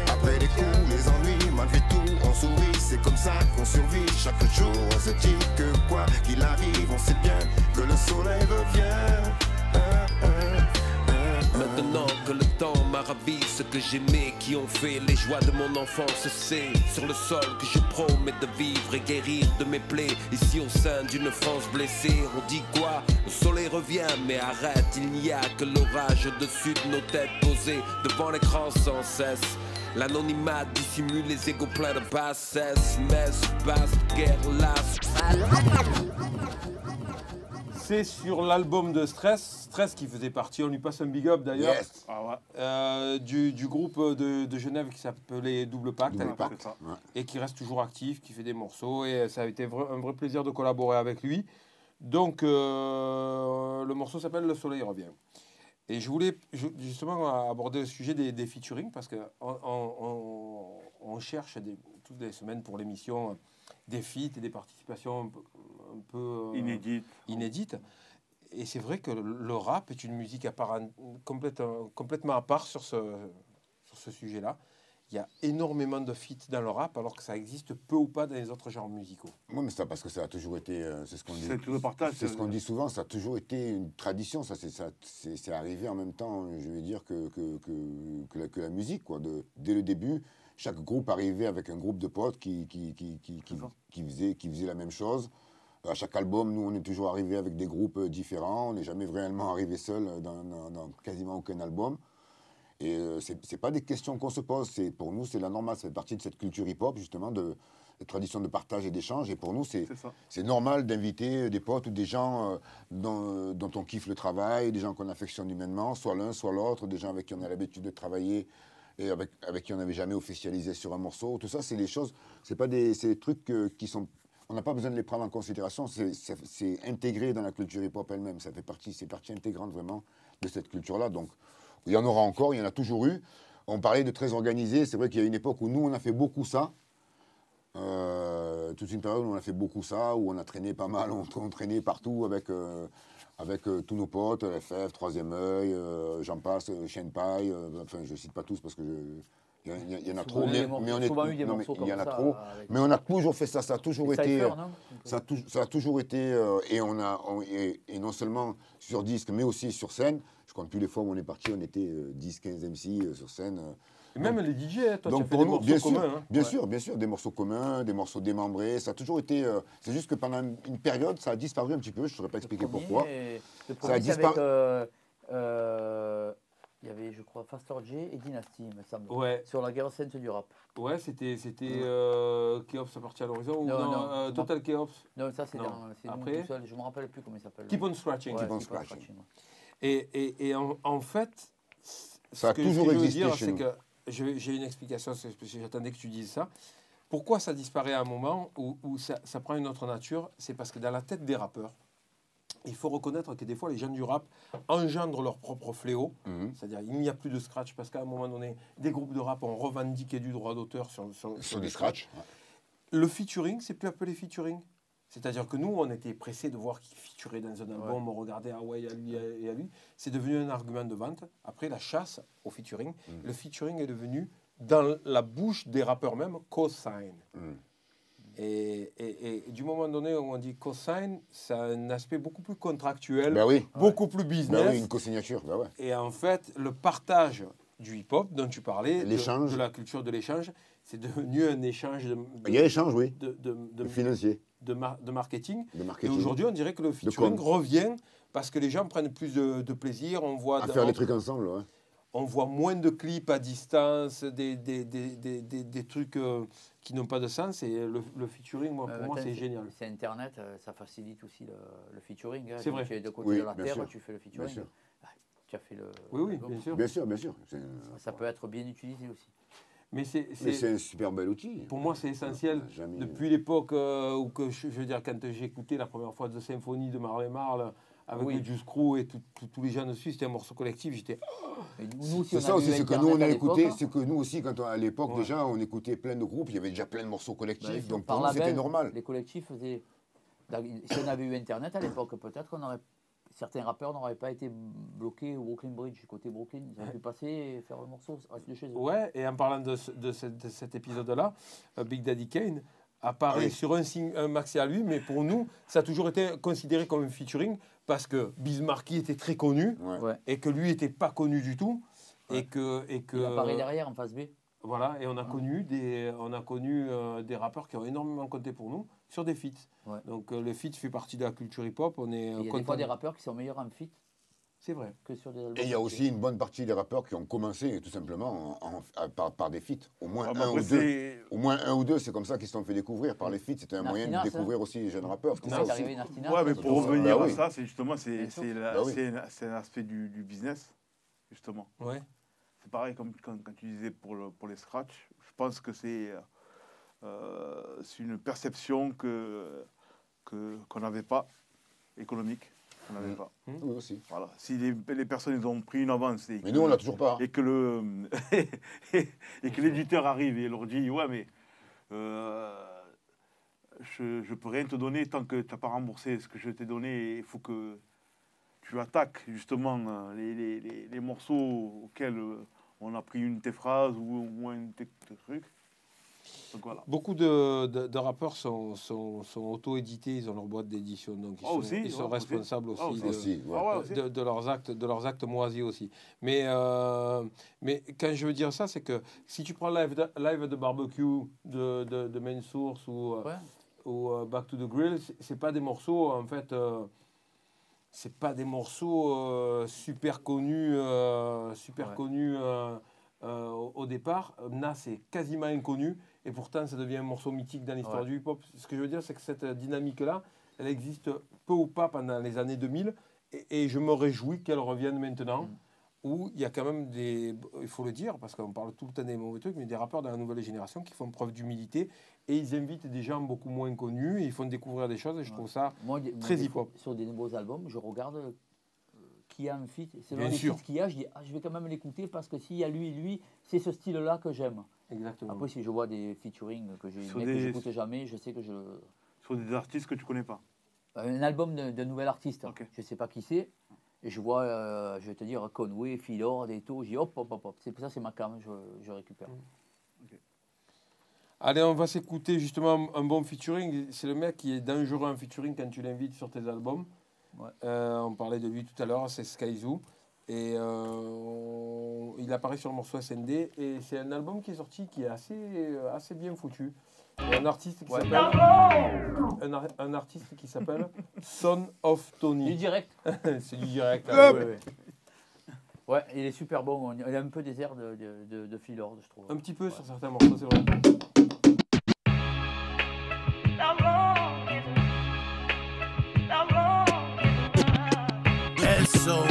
Après les coups, les ennuis, malgré tout, on sourit. C'est comme ça qu'on survit chaque jour. On se dit que quoi qu'il arrive, on sait bien que le soleil revient. Maintenant que le temps m'a ravi, ce que j'aimais, qui ont fait les joies de mon enfance, c'est sur le sol que je promets de vivre et guérir de mes plaies. Ici au sein d'une France blessée, on dit quoi? Le soleil revient, mais arrête, il n'y a que l'orage au-dessus de nos têtes posées devant l'écran sans cesse. L'anonymat dissimule les égos pleins de bassesse, messe, basse, guerre, lasse. C'est sur l'album de Stress qui faisait partie, on lui passe un big up d'ailleurs, Yes. Ah ouais. du groupe de Genève qui s'appelait Double Pacte, Double Ouais, Pacte. c'est ça. Ouais. et qui reste toujours actif, qui fait des morceaux, et ça a été un vrai plaisir de collaborer avec lui. Donc le morceau s'appelle Le Soleil revient. Et je voulais justement aborder le sujet des featuring, parce qu'on cherche toutes les semaines pour l'émission des feats et des participations un peu inédites. Et c'est vrai que le rap est une musique à part, complètement à part sur ce sujet-là. Il y a énormément de feats dans le rap, alors que ça existe peu ou pas dans les autres genres musicaux. Oui, mais c'est parce que ça a toujours été, c'est ce qu'on dit. C'est tout le partage. C'est ce qu'on dit souvent, ça a toujours été une tradition, c'est arrivé en même temps, je vais dire, que la musique, quoi. Dès le début, chaque groupe arrivait avec un groupe de potes qui faisait la même chose. À chaque album, nous, on est toujours arrivé avec des groupes différents, on n'est jamais réellement arrivé seul dans quasiment aucun album. Et c'est pas des questions qu'on se pose, pour nous, c'est la normale, ça fait partie de cette culture hip-hop, justement, de tradition de partage et d'échange. Et pour nous, c'est normal d'inviter des potes ou des gens dont on kiffe le travail, des gens qu'on affectionne humainement, soit l'un, soit l'autre, des gens avec qui on a l'habitude de travailler et avec qui on n'avait jamais officialisé sur un morceau. Tout ça, c'est des choses, c'est des trucs qui sont... On n'a pas besoin de les prendre en considération, c'est intégré dans la culture hip-hop elle-même. C'est partie intégrante vraiment de cette culture-là. Donc, il y en aura encore, il y en a toujours eu. On parlait de très organisé, c'est vrai qu'il y a une époque où nous, on a fait beaucoup ça. Toute une période où on a fait beaucoup ça, où on a traîné pas mal, on traînait partout avec tous nos potes, FF, Troisième Œil, j'en passe, Chien Paille, enfin je ne cite pas tous parce que il y en a trop, mais il y en a trop. Mais on a toujours fait ça, ça a toujours été, ça a toujours été, et non seulement sur disque, mais aussi sur scène. Je compte plus les fois où on est parti, on était 10-15 MC sur scène. Et même les DJ, toi, tu as Donc fait pour des nous, morceaux bien sûr, communs. Hein. bien sûr, des morceaux communs, des morceaux démembrés, ça a toujours été... c'est juste que pendant une période, ça a disparu un petit peu, je ne saurais pas expliquer pourquoi. Le Ça a premier, c'est disparu. avec... il y avait, je crois, Faster J et Dynasty, il me semble. Ouais. Sur la guerre sainte du rap. Ouais, c'était Chaos à partir à l'horizon ou Non, Total Chaos. Non, ça c'est Non. nous Après tout seul. Je ne me rappelle plus comment il s'appelle. Keep on Scratching. Ouais, Keep on Keep Scratching. ouais. Et en fait, Ça a toujours ce que je veux existé dire, chez c'est nous. que j'ai une explication, j'attendais que tu dises ça. Pourquoi ça disparaît à un moment où ça prend une autre nature? C'est parce que dans la tête des rappeurs, il faut reconnaître que des fois, les gens du rap engendrent leur propre fléau. Mhm. C'est-à-dire, il n'y a plus de scratch parce qu'à un moment donné, des groupes de rap ont revendiqué du droit d'auteur Sur des scratchs. Le featuring, c'est plus appelé featuring. C'est-à-dire que nous, on était pressés de voir qui featurait dans un album, on regardait, ah ouais, il y a lui et à lui. C'est devenu un argument de vente. Après, la chasse au featuring, le featuring est devenu, dans la bouche des rappeurs même, cosign. Et du moment donné où on dit cosign, ça a un aspect beaucoup plus contractuel, Ben oui. beaucoup plus business. Ben oui, une co-signature, ben ouais. Et en fait, le partage du hip-hop dont tu parlais, L'échange. de la culture de l'échange, c'est devenu un échange Il y a échange, oui. de Financier, de marketing. de Et marketing. aujourd'hui, on dirait que le featuring revient parce que les gens prennent plus de plaisir. On voit, À faire les trucs ensemble, ouais. on voit moins de clips à distance, des trucs qui n'ont pas de sens. Et le featuring, moi, pour moi, c'est génial. C'est Internet, ça facilite aussi le featuring. Hein. C'est vrai. Tu es de côté Oui, de la bien terre, sûr. tu fais le featuring. Bien sûr. Ah, tu as fait le. Oui, le- bien sûr. Bien sûr, bien sûr. Ça peut être bien utilisé aussi. Mais Mais c'est un super bel outil. pour moi, c'est essentiel. Jamais- Depuis l'époque où, je veux dire, quand j'ai écouté la première fois de Symphonie de Marley Marl, avec Oui. le Juice Crew et tous les gens dessus, c'était un morceau collectif. J'étais. Et nous aussi, C'est on ça a aussi, vu c'est que Internet nous on a à écouté, l'époque. c'est que nous aussi, quand à l'époque Ouais. déjà, on écoutait plein de groupes, il y avait déjà plein de morceaux collectifs, Ben, donc par pour nous c'était label, normal. Les collectifs faisaient. Si on avait eu Internet à l'époque, peut-être qu'on aurait. Certains rappeurs n'auraient pas été bloqués au Brooklyn Bridge, côté Brooklyn. Ils auraient pu passer et faire le morceau, reste de chez eux. Ouais, et en parlant de cet épisode-là, Big Daddy Kane apparaît Oui. sur un maxi à lui, mais pour nous, ça a toujours été considéré comme un featuring parce que Bismarcky était très connu Ouais. Ouais. et que lui n'était pas connu du tout. Ouais. Et que Il apparaît derrière en face B. voilà, et on a connu des rappeurs qui ont énormément compté pour nous sur des feats. Ouais. Donc le feat fait partie de la culture hip-hop. On est Et il y a des content. fois des rappeurs qui sont meilleurs en feat C'est vrai. que sur des albums. Et il y a aussi une bonne partie des rappeurs qui ont commencé tout simplement par des feats. Au moins Ah, mais un après, ou deux. c'est- Au moins un ou deux, c'est comme ça qu'ils se sont fait découvrir par les feats. C'était un moyen de Narcinas, découvrir aussi les jeunes rappeurs. C'était Quand ça c'est aussi. arrivé Narcinas, Ouais, mais c'est pour tout. revenir Bah à oui. ça, c'est justement Bien sûr. Bah oui. c'est un aspect du business, justement. Ouais. C'est pareil comme quand tu disais pour les scratchs. Je pense que c'est une perception qu'on n'avait pas, économique. Qu'on n'avait pas. Oui, aussi. Voilà. Si les personnes ils ont pris une avance et Mais nous, on l'a toujours pas. et que et que l'éditeur arrive et leur dit ouais mais je peux rien te donner tant que tu n'as pas remboursé ce que je t'ai donné. Il faut que tu attaques justement les morceaux auxquels on a pris une de tes phrases ou au moins une de tes trucs. Donc voilà. Beaucoup de rappeurs sont auto-édités, ils ont leur boîte d'édition, donc ils Ah, sont, aussi, ils sont ouais, aussi. responsables Ah, aussi, Aussi, ouais. Ah ouais, aussi. de leurs actes moisis aussi. Mais quand je veux dire ça, c'est que si tu prends live de barbecue de Main Source Ouais. ou Back to the Grill, c'est pas des morceaux en fait. C'est pas des morceaux super connus, au départ. Nas est quasiment inconnu et pourtant ça devient un morceau mythique dans l'histoire Ouais. du hip-hop. Ce que je veux dire, c'est que cette dynamique-là, elle existe peu ou pas pendant les années 2000 et je me réjouis qu'elle revienne maintenant. Où il y a quand même il faut le dire, parce qu'on parle tout le temps des mauvais trucs, mais des rappeurs de la nouvelle génération qui font preuve d'humilité et ils invitent des gens beaucoup moins connus et ils font découvrir des choses et je trouve ça Moi, très des hip-hop. fois, sur des nouveaux albums, je regarde qui a un feat. Selon Bien les sûr. feats qu'il y a, je dis je vais quand même l'écouter parce que s'il y a lui, c'est ce style-là que j'aime. Exactement. Après, si je vois des featuring que Sur que des- j'écoute jamais, je sais que je. Sur des artistes que tu connais pas. Un album d'un nouvel artiste, Ok. je ne sais pas qui c'est, et je vois, je vais te dire, Conway, Phil Lord et tout, je dis hop, hop, hop, hop. C'est pour ça, c'est ma cam, je récupère. Allez, on va s'écouter justement un bon featuring. C'est le mec qui est dangereux en featuring quand tu l'invites sur tes albums. Ouais. On parlait de lui tout à l'heure, c'est Skyzoo. Et il apparaît sur le morceau SND. Et c'est un album qui est sorti qui est assez bien foutu. Il y a un artiste qui s'appelle un artiste qui s'appelle Son of Tony. Du direct. C'est du direct. Ah, ouais. Ouais, il est super bon. Il a un peu des airs de Phil Lord, je trouve. Un petit peu sur certains morceaux, c'est vrai. So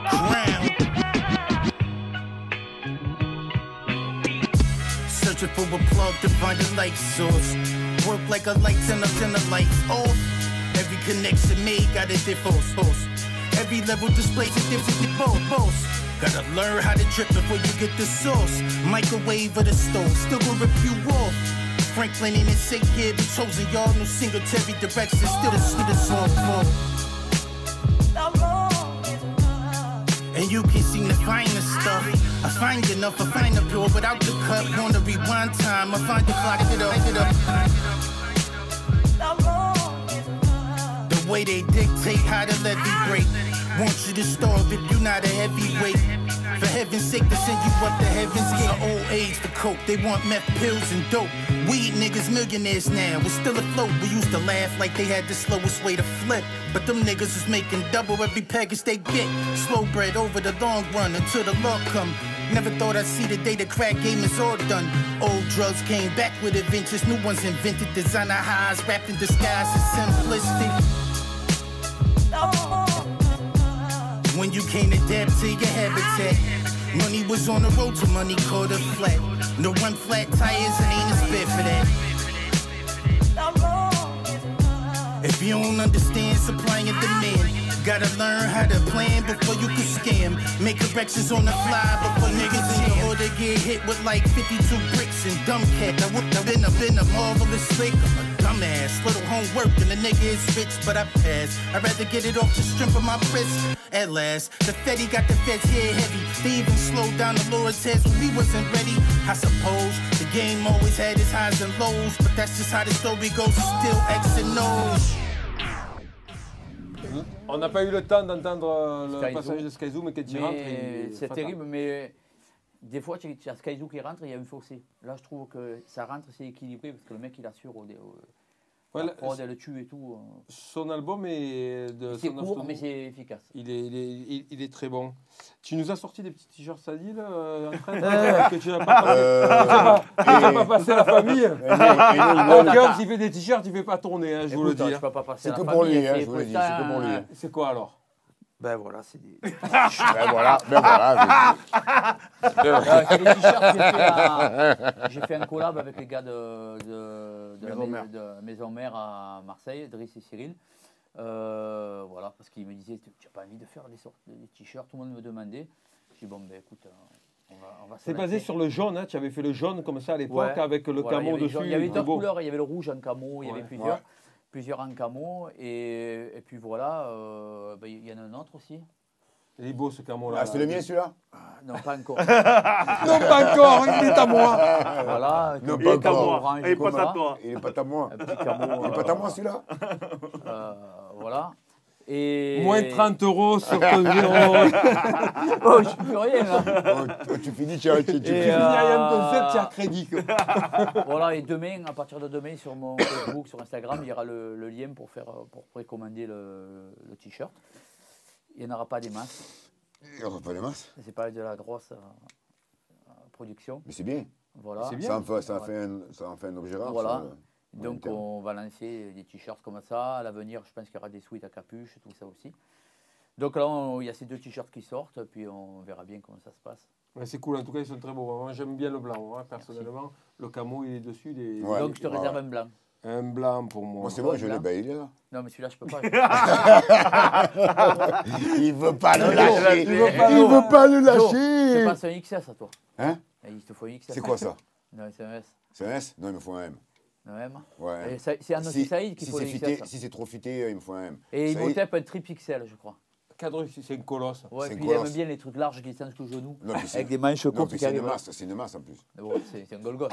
crown searching for a plug to find a light source. Work like a light turn up, turn the lights off. Every connection made got a different source. Every level displays a different boss. Gotta learn how to drip before you get the sauce. Microwave or the stove, still gonna rip you off. Franklin in his sick kid, be chosen y'all, no Singletary direction, still the song fall. And you can seem to find the stuff. I find enough, I find the pure without the cut. Wanna rewind time, I find the clock, get up. The way they dictate how the levee break. Want you to starve if you're not a heavyweight. For heaven's sake, to send you up the heavens gate. Old age, the coke, they want meth pills and dope. Weed niggas millionaires now, we're still afloat. We used to laugh like they had the slowest way to flip. But them niggas is making double every package they get. Slow bread over the long run until the law come. Never thought I'd see the day the crack game is all done. Old drugs came back with adventures, new ones invented. Designer highs wrapped in disguise and simplistic. When you can't adapt to your habitat, money was on the road to money called a flat. No run flat tires and ain't a spare for that. If you don't understand supply and demand, gotta learn how to plan before you can scam. Make corrections on the fly before niggas in the order get hit with like 52 bricks and dumb cat. I've been a marvelous slick. I'm a dumbass, little homework and the nigga is rich, but I pass. I'd rather get it off the strength of my wrist. At last, the Fetty got the feds here heavy. They even slowed down the Lord's heads when we wasn't ready. I suppose the game always had its highs and lows, but that's just how the story goes. Still X and O's. On n'a pas eu le temps d'entendre le Skyzoo. passage de Skyzoo, mais quand il rentre, C'est terrible, mais des fois, tu as Skyzoo qui rentre, il y a un fossé. Là, je trouve que ça rentre, c'est équilibré, parce que le mec, il assure la prod, elle le tue et tout. Son album est de C'est Son of court, Tony. mais c'est efficace. Il est très bon. Tu nous as sorti des petits t-shirts Sadil que tu n'as pas passé à la famille. Comme s'il fait des t-shirts, il ne fait pas tourner, hein, je vous le dis. C'est que pour lui, je vous le dis, c'est que pour lui. C'est quoi alors? Ben voilà, c'est des. Ben voilà. C'est des t-shirts que j'ai fait un collab avec les gars de la Maison Mère à Marseille, Driss et Cyril. Voilà, parce qu'ils me disaient, tu n'as pas envie de faire des t-shirts, tout le monde me demandait. J'ai dit, bon, ben écoute, on va C'est basé sur le jaune, hein. Tu avais fait le jaune comme ça à l'époque, avec le camo dessus. Il y avait d'autres beau. couleurs, il y avait le rouge en camo, il y avait plusieurs en camo. Et puis voilà, il y en a un autre aussi. Il est beau ce camo-là. Ah, c'est le mien celui-là? Non, pas encore. Non, pas encore, il est à moi. Voilà, non, Il est à moi. Il est pas à toi. Il est pas à moi. Un petit camo. Il est pas à moi celui-là? Voilà. Et... Moins 30 € sur ton zéro. Oh, je suis plus rien là. Oh, tu finis, tu finis Yann Concept, tu as crédit. Voilà, et demain, à partir de demain, sur mon Facebook, sur Instagram, il y aura le lien pour précommander le t-shirt. Il n'y en aura pas des masses. Il n'y aura pas de masse. C'est pas de la grosse production. Mais c'est bien. Voilà. C'est bien. Ça en fait un objet rare. Voilà. Ça, Donc on va lancer des t-shirts comme ça. À l'avenir, je pense qu'il y aura des sweats à capuche, tout ça aussi. Donc là, il y a ces deux t-shirts qui sortent, puis on verra bien comment ça se passe. Ouais, c'est cool, en tout cas ils sont très beaux. Moi j'aime bien le blanc, hein, personnellement. Merci. Le camo il est dessus. Donc je te réserve un blanc. Un blanc pour moi. Moi c'est bon, je l'ai, ben il est là. Non mais celui-là je peux pas. Il veut pas le lâcher. Il veut pas le Je lâcher. passe un XS à toi. Hein? Il te faut un XS. C'est quoi ça? Non, c'est un S. C'est un S? Non, il me faut un M. Un M. Ouais. C'est un aussi Saïd qu'il faut le XS. Si c'est trop fité, il me faut un M. Et Imhotep un triple XL, je crois. Cadre, c'est une colosse. Ouais, C'est puis une il aime colosse. bien les trucs larges qui tiennent jusqu'au genou. Non, puis Avec des manches courtes qui arrivent. C'est une masse en plus. Bon, c'est un Golgoth.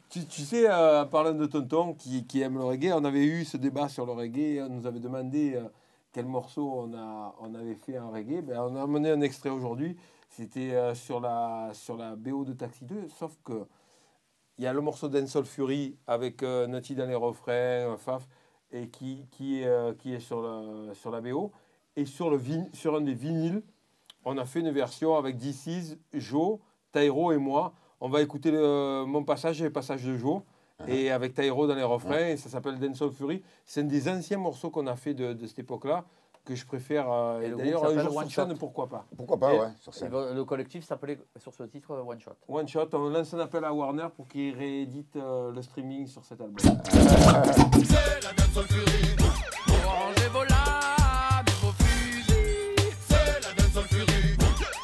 Tu sais, en parlant de tonton qui aime le reggae, on avait eu ce débat sur le reggae. On nous avait demandé quel morceau on avait fait en reggae. Ben, on a amené un extrait aujourd'hui. C'était sur la BO de Taxi 2, sauf que il y a le morceau Dancehall Fury avec Nutty dans les refrains, Faf, et qui est sur la BO. Et sur un des vinyles, on a fait une version avec DC's, Joe, Tyro et moi. On va écouter mon passage et le passage de Joe, et avec Tyro dans les refrains, et ça s'appelle Dancehall Fury. C'est un des anciens morceaux qu'on a fait de cette époque-là, que je préfère. Et d'ailleurs, un jour sur scène, pourquoi pas. Pourquoi pas, ouais, sur scène. Le collectif s'appelait sur ce titre One Shot. One Shot, on lance un appel à Warner pour qu'il réédite le streaming sur cet album. C'est la Dancehall Fury. Rangez vos lames et vos fusils. C'est la Dancehall Fury.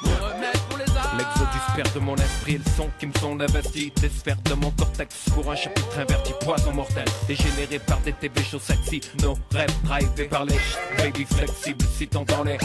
Remettre pour les armes. L'exodus perd de mon esprit le son qui me sont investis. Des sphères de mon cortex pour un chapitre inverti. Poison mortel, dégénéré par des TV shows sexy. Nos rêves drivés par les baby flexibles. Si t'entends les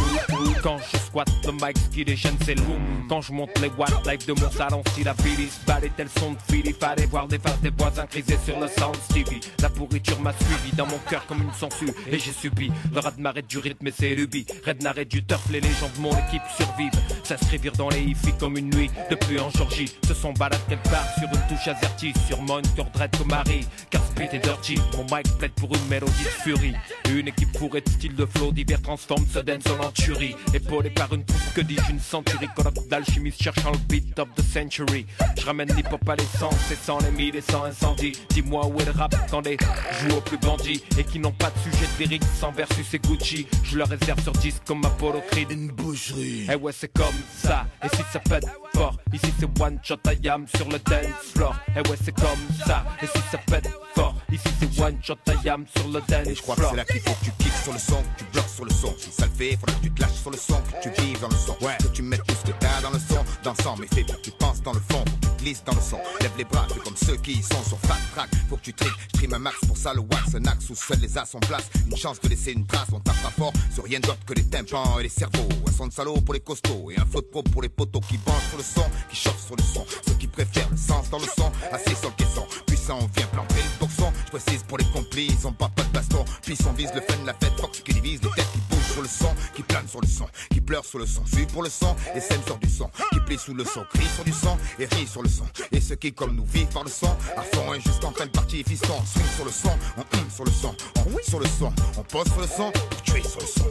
quand je squatte le mic, ce qui déchaîne c'est le boom. Quand je monte les watts live de mon salon, si la Billy se balait tel son de Philly. Fallait voir des faces des voisins criser sur le sound Stevie. La pourriture m'a suivi dans mon cœur comme une sangsue. Et j'ai subi le raz-de-marée du rythme et ses lubies. Rednarrêt du turf, les légendes de mon équipe survivent. S'inscrivir dans les hi-fi comme une nuit de pluie en Georgie. Se sont baladés quelque part sur une touche azerty. Sur mon cœur dread comme Harry, car speed et dirty. Mon mic plaide pour une mélodie de furie. Une équipe fourrée de style de flow divers transforme ce dancehall en tuerie. Épaulé par une troupe que dis-je une centurie. Colloque d'alchimistes cherchant le beat of the century. Je ramène l'hip-hop à l'essence et sans les mille et sans incendie. Dis-moi où est le rap quand les jouent aux plus bandits et qui n'ont pas de sujet de lyrique sans versus et Gucci. Je leur réserve sur disque comme Apollo Creed une boucherie. Eh ouais c'est comme ça, et si ça pète fort, ici c'est one shot I am sur le dance floor. Eh ouais c'est comme ça, et si ça pète fort, ici c'est one shot I am sur le dance floor. Et je crois que c'est là qu'il faut que tu kiffes sur le son, que tu bloques sur le son. Si ça le fait, faudra que tu te lâches sur le son, que tu vives dans le son. Ouais. Que tu mettes tout ce que t'as dans le son, dansant, mais fais pour que tu penses dans le fond, faut que tu glisses dans le son. Lève les bras, fais comme ceux qui sont sur Fat Track. Faut que tu triques, je trime un max pour ça le wax, un axe où seuls les as sont place. Une chance de laisser une trace, on tape pas fort sur rien d'autre que les tympans et les cerveaux. Un son de salaud pour les costauds et un flow de pro pour les poteaux qui branchent sur le son, qui chauffent sur le son. Ceux qui préfèrent le sens dans le son, assis sur le caisson. Puissant, on vient planter le boxon. Je précise pour les complices, on bat pas de baston. Puis on vise le fun de la fête, Fox qui divise les têtes qui bougent sur le son, qui planent sur le son, qui pleurent sur le son, suivent pour le son, et sème sur du son, qui plient sous le son, crient sur du son, et rient sur le son. Et ceux qui comme nous vivent par le son, à fond et jusqu'en fin de partie, fiston, on swing sur le son, on sur le son, on sur le son, on pose sur le son, pour tuer sur le son.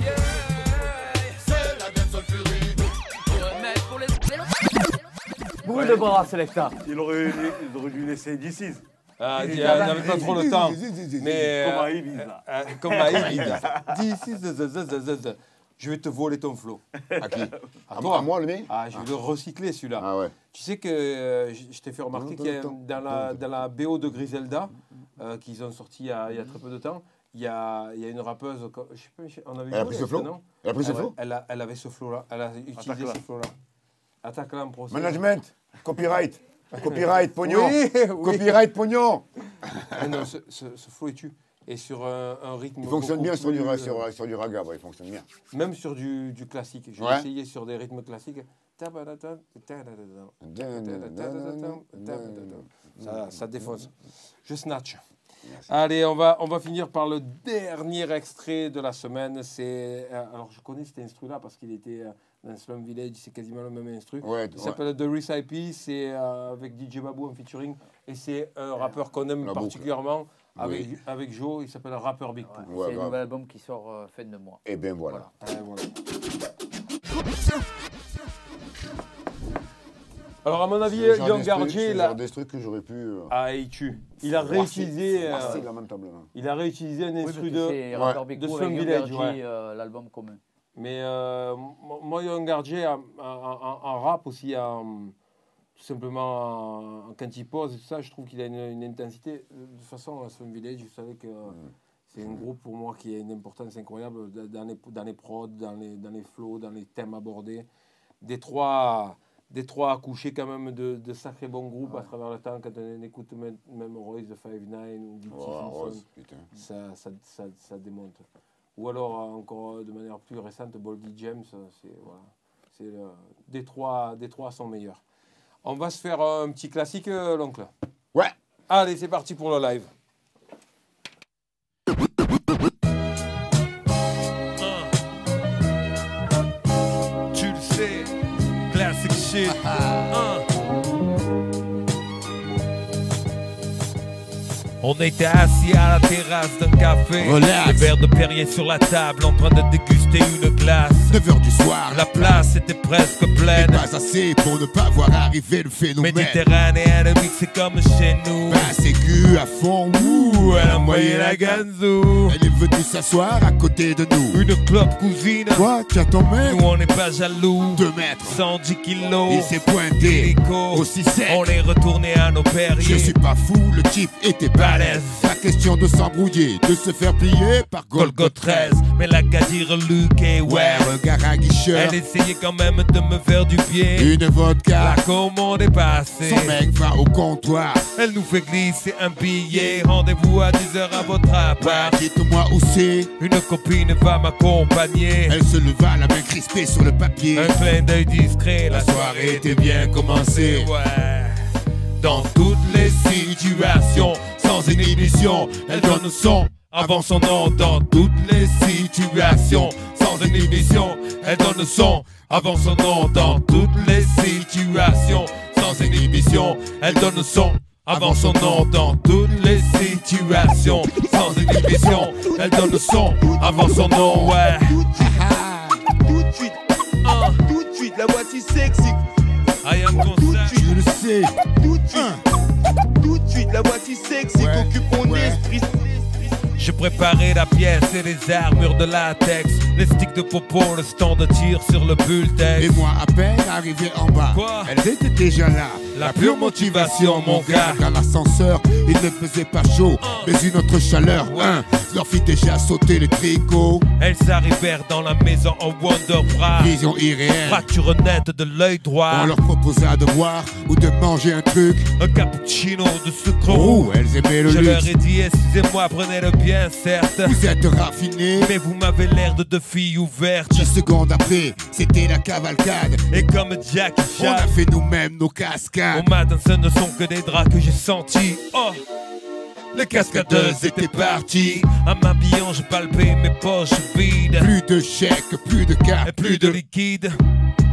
Yeah, c'est la Dancehall Fury. Remettre pour les Boule de bras, Selecta. Ils auraient dû laisser DC's. Ah, il n'avait pas trop le temps. Mais, Comme à Ibiza. Comme à Ibiza. Je vais te voler ton flow. À qui? À toi. À moi, le mien? Ah, je vais le recycler celui-là. Ah ouais. Tu sais que je t'ai fait remarquer qu'il y a dans la BO de Griselda, qu'ils ont sorti il y a très peu de temps, il y a une rappeuse. Je sais pas, on avait Elle a pris ce flow? non? Elle a pris ce flow? Elle avait ce flow-là. Elle a utilisé ce flow-là. Attaque-la en procès. Management, copyright. Copyright, pognon. Oui, oui. Copyright, pognon. Ah non, ce flow est tu. Et sur un rythme. Il fonctionne bien sur du raga, il fonctionne bien. Même sur du classique. J'ai essayé sur des rythmes classiques. Ça défonce. Je snatch. Merci. Allez, on va finir par le dernier extrait de la semaine. Alors, je connais cet instru-là parce qu'il était dans Slum Village. C'est quasiment le même instru. Il s'appelle The Recipe. C'est avec DJ Babou en featuring. Et c'est un rappeur qu'on aime particulièrement avec Joe. Il s'appelle Rapper Big Pooh. C'est un nouvel album qui sort fin de mois. Et bien voilà. Alors, à mon avis, Young Guardier, là. C'est des trucs que j'aurais pu. Ah, il tue. Il a réutilisé. lamentablement. Il a réutilisé un instru de Slum Village, l'album commun. Mais moi, Young Guardier, en rap aussi, tout simplement, quand il pose et tout ça, je trouve qu'il a une intensité. De toute façon, Slum Village, vous savez que c'est un groupe pour moi qui a une importance incroyable dans les prods, dans les flows, dans les thèmes abordés. Détroit a couché quand même de sacrés bons groupes à travers le temps. Quand on écoute même Royce de 5ix9 ou Dipsy Simpson, ça démonte. Ou alors, encore de manière plus récente, Boldy James, c'est Détroit sont meilleurs. On va se faire un petit classique, l'oncle. Ouais. Allez, c'est parti pour le live. On était assis à la terrasse d'un café, Relax. le verre de Perrier sur la table, en train de déguster une glace. 9h du soir, La place était presque mais pleine. pas assez pour ne pas voir arriver le phénomène. Méditerranéenne, mixée comme chez nous. Basse aiguë à fond, ouh, Elle a envoyé la ganzou. Elle est venue s'asseoir à côté de nous. Une clope cousine. Quoi, tu as ton mec? Nous on n'est pas jaloux. 2 mètres. 110 kilos. Il s'est pointé, Illico. aussi sec. On est retourné à nos Je Perriers. suis pas fou, le type était balèze. Pas question de s'embrouiller, de se faire plier par Golgo 13. Mais la gadire Luke et Ouais, ouais. regard aguicheur. Elle essayait quand même de me faire du pied. Une vodka. La commande est passée. Son mec va au comptoir. Elle nous fait glisser un billet. Rendez-vous à 10h à votre appart. Ouais, dites-moi où c'est. Une copine va m'accompagner. Elle se leva, la main crispée sur le papier. Un clin d'œil discret. La soirée était bien commencée. Ouais. Dans toutes les situations, sans inhibition, elle donne son avant son nom. Dans toutes les situations, sans inhibition, elle donne son avant son nom. Dans toutes les situations, sans inhibition, elle donne son avant son nom. Dans toutes les situations, sans inhibition, elle donne son avant son nom. Ouais. Tout de suite, tout de suite, la voici sexy. I am concept. Tu le sais. Tout de suite, la voici sexy, Ouais, qu'occupe mon ouais. esprit. J'ai préparé la pièce et les armures de latex, les sticks de popo, le stand de tir sur le bulletin. Et moi, à peine arrivé en bas, Quoi? elles étaient déjà là. La pure motivation, mon gars. Dans l'ascenseur, il ne faisait pas chaud, mais une autre chaleur. Leur fit déjà sauter le tricot. Elles arrivèrent dans la maison en Wonderbra. Vision irréelle. Fracture nette de l'œil droit. On leur proposa de boire ou de manger un truc. Un cappuccino de sucre. Oh, elles aimaient le Je leur luxe. ai dit, excusez-moi, prenez-le bien, certes. Vous êtes raffinés. Mais vous m'avez l'air de deux filles ouvertes. 10 secondes après, c'était la cavalcade. Et comme Jackie On Chan, a fait nous-mêmes nos cascades. au matin, ce ne sont que des draps que j'ai sentis. Oh! Les cascadeuses étaient parties. À m'habillant, je palpais mes poches vides. Plus de chèques, plus de cartes, Et plus de liquide.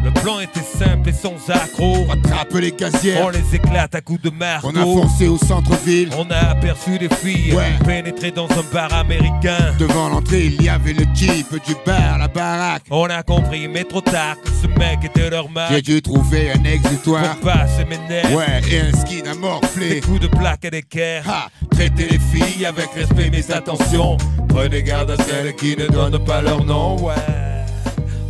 Le plan était simple et sans accroc. Rattrape les gazières. On les éclate à coups de marteau. On a foncé au centre-ville. On a aperçu des filles Ouais. pénétrer dans un bar américain. Devant l'entrée, il y avait le jeep du bar, la baraque. On a compris, mais trop tard, que ce mec était leur J'ai mari. dû trouver un exutoire. Pour passer mes nerfs. Ouais, et un skin à Des morfler. coups de plaque et d'équerre. Ha, traitez les filles avec respect, mais attention. Prenez garde à celles qui ne donnent pas leur nom. Ouais.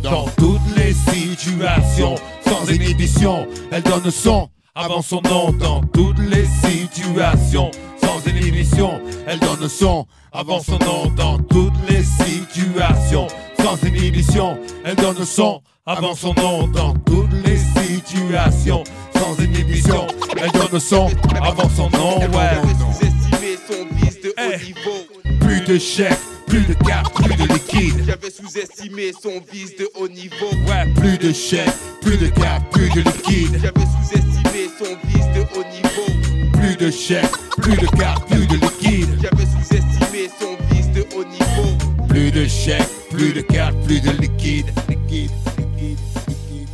Dans toutes les situations, sans inhibition, elle donne son Avant son nom, dans toutes les situations, sans inhibition, elle donne son avant son nom, dans toutes les situations, sans inhibition, elle donne son avant son nom, dans toutes les situations, sans inhibition, elle donne son avant son nom, ouais. J'avais sous-estimé son vice de haut Hey. niveau. Plus de chèques, plus de cartes, plus de liquide. J'avais sous-estimé son vice de haut niveau. Ouais, Plus de chèques, plus de cartes, plus de liquide. J'avais sous-estimé son vice de haut niveau. Plus de chèques, plus de cartes, plus de liquide. J'avais sous-estimé son vice de haut niveau. Plus de chèques, plus de cartes, plus de liquide. Liquide, liquide, liquide.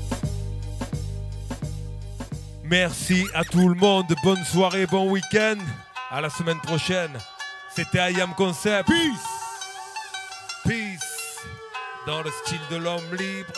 merci à tout le monde, bonne soirée, bon week-end, à la semaine prochaine. C'était I Am Concept. Peace. Peace, dans le style de l'homme libre.